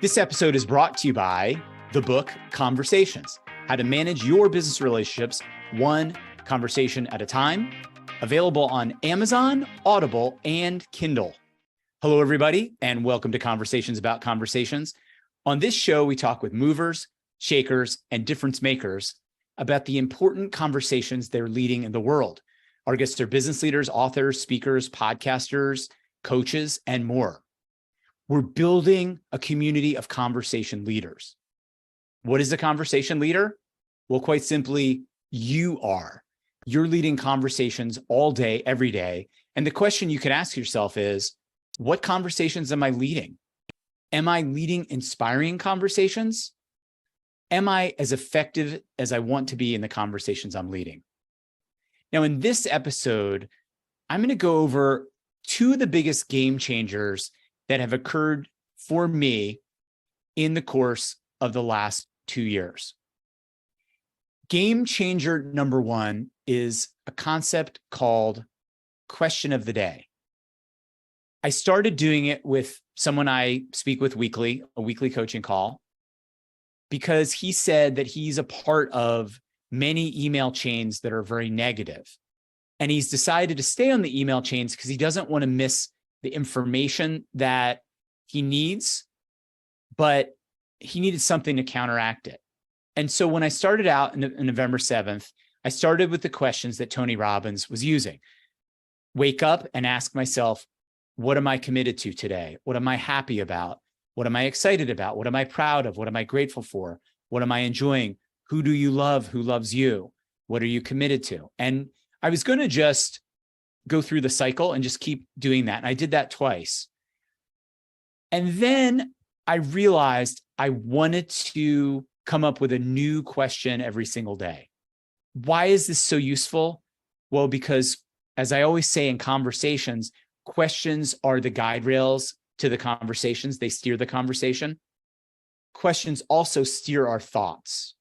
This episode is brought to you by the book Conversations: How to Manage Your Business Relationships One Conversation at a Time, available on Amazon, Audible, and Kindle. Hello, everybody, and welcome to Conversations About Conversations. On this show, we talk with movers, shakers, and difference makers about the important conversations they're leading in the world. Our guests are business leaders, authors, speakers, podcasters, coaches, and more. We're building a community of conversation leaders. What is a conversation leader? Well, quite simply, you are. You're leading conversations all day, every day. And the question you can ask yourself is, what conversations am I leading? Am I leading inspiring conversations? Am I as effective as I want to be in the conversations I'm leading? Now, in this episode, I'm going to go over two of the biggest game changers that have occurred for me in the course of the last 2 years. Game changer number one is a concept called question of the day. I started doing it with someone I speak with weekly, a weekly coaching call, because he said that he's a part of many email chains that are very negative. And he's decided to stay on the email chains because he doesn't want to miss the information that he needs, but he needed something to counteract it. And so when I started out on November 7th, I started with the questions that Tony Robbins was using. Wake up and ask myself, what am I committed to today? What am I happy about? What am I excited about? What am I proud of? What am I grateful for? What am I enjoying? Who do you love? Who loves you? What are you committed to? And I was going to just go through the cycle and just keep doing that. And I did that twice. And then I realized I wanted to come up with a new question every single day. Why is this so useful? Well, because as I always say in conversations, questions are the guide rails to the conversations. They steer the conversation. Questions also steer our thoughts.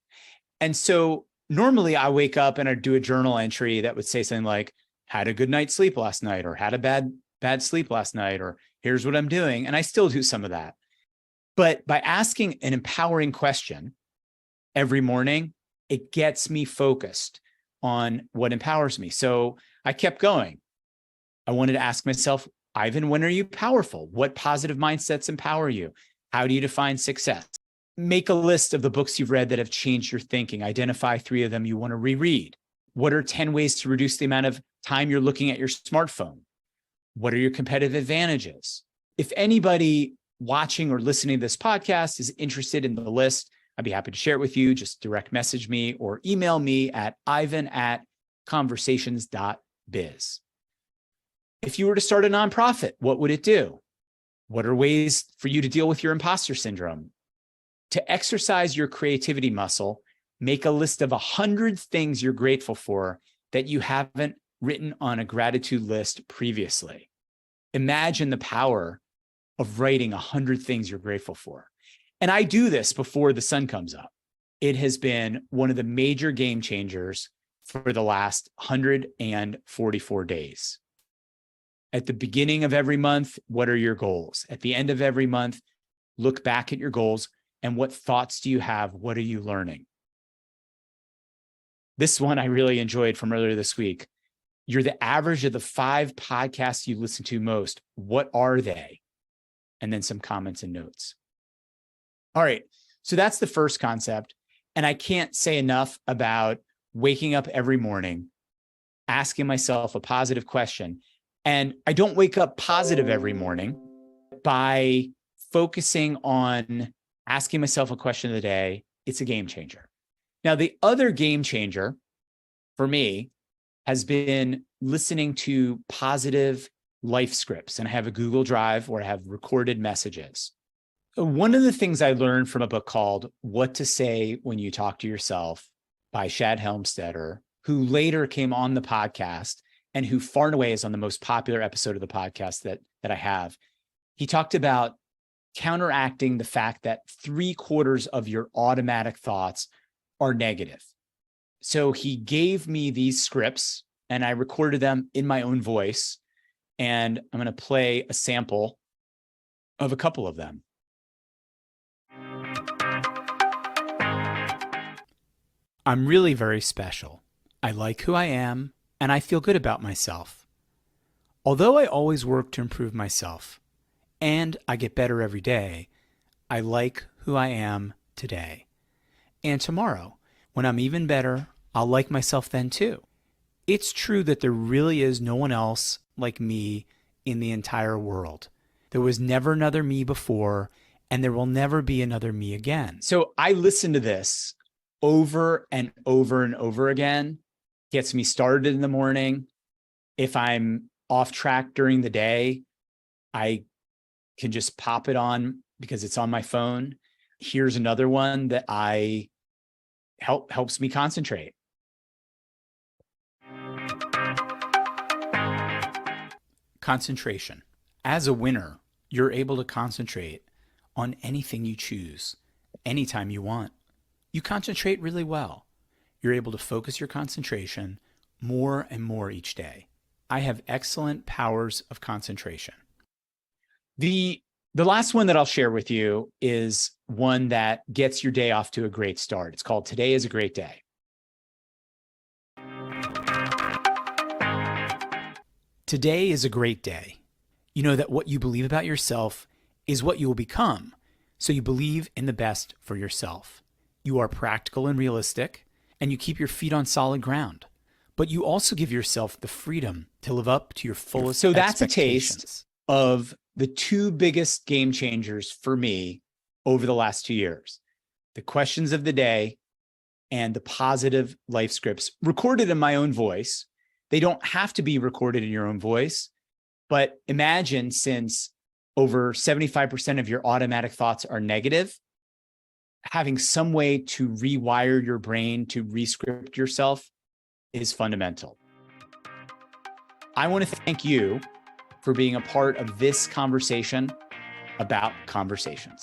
And so normally I wake up and I do a journal entry that would say something like, had a good night's sleep last night, or had a bad sleep last night, or here's what I'm doing. And I still do some of that. But by asking an empowering question every morning, it gets me focused on what empowers me. So I kept going. I wanted to ask myself, Ivan, when are you powerful? What positive mindsets empower you? How do you define success? Make a list of the books you've read that have changed your thinking. Identify 3 of them you want to reread. What are 10 ways to reduce the amount of time you're looking at your smartphone? What are your competitive advantages? If anybody watching or listening to this podcast is interested in the list, I'd be happy to share it with you. Just direct message me or email me at ivan@conversations.biz. If you were to start a nonprofit, what would it do? What are ways for you to deal with your imposter syndrome? To exercise your creativity muscle, make a list of 100 things you're grateful for that you haven't written on a gratitude list previously. Imagine the power of writing 100 things you're grateful for. And I do this before the sun comes up. It has been one of the major game changers for the last 144 days. At the beginning of every month, what are your goals? At the end of every month, look back at your goals and what thoughts do you have? What are you learning? This one I really enjoyed from earlier this week. You're the average of the 5 podcasts you listen to most. What are they? And then some comments and notes. All right. So that's the first concept. And I can't say enough about waking up every morning, asking myself a positive question. And I don't wake up positive every morning. By focusing on asking myself a question of the day, it's a game changer. Now, the other game changer for me has been listening to positive life scripts. And I have a Google Drive where I have recorded messages. One of the things I learned from a book called What to Say When You Talk to Yourself by Shad Helmstetter, who later came on the podcast and who far and away is on the most popular episode of the podcast that I have. He talked about counteracting the fact that 3/4 of your automatic thoughts are negative. So he gave me these scripts and I recorded them in my own voice. And I'm going to play a sample of a couple of them. I'm really very special. I like who I am, and I feel good about myself. Although I always work to improve myself, and I get better every day, I like who I am today. And tomorrow, when I'm even better, I'll like myself then too. It's true that there really is no one else like me in the entire world. There was never another me before, and there will never be another me again. So I listen to this over and over and over again. Gets me started in the morning. If I'm off track during the day, I can just pop it on because it's on my phone. Here's another one that helps me concentrate. Concentration. As a winner, you're able to concentrate on anything you choose, anytime you want. You concentrate really well. You're able to focus your concentration more and more each day. I have excellent powers of concentration. The last one that I'll share with you is one that gets your day off to a great start. It's called Today is a Great Day. Today is a great day. You know that what you believe about yourself is what you will become, so you believe in the best for yourself. You are practical and realistic, and you keep your feet on solid ground. But you also give yourself the freedom to live up to your fullest So that's a expectations. taste of the two biggest game changers for me over the last 2 years. The questions of the day and the positive life scripts recorded in my own voice. They don't have to be recorded in your own voice, but imagine, since over 75% of your automatic thoughts are negative, having some way to rewire your brain to rescript yourself is fundamental. I want to thank you for being a part of this conversation about conversations.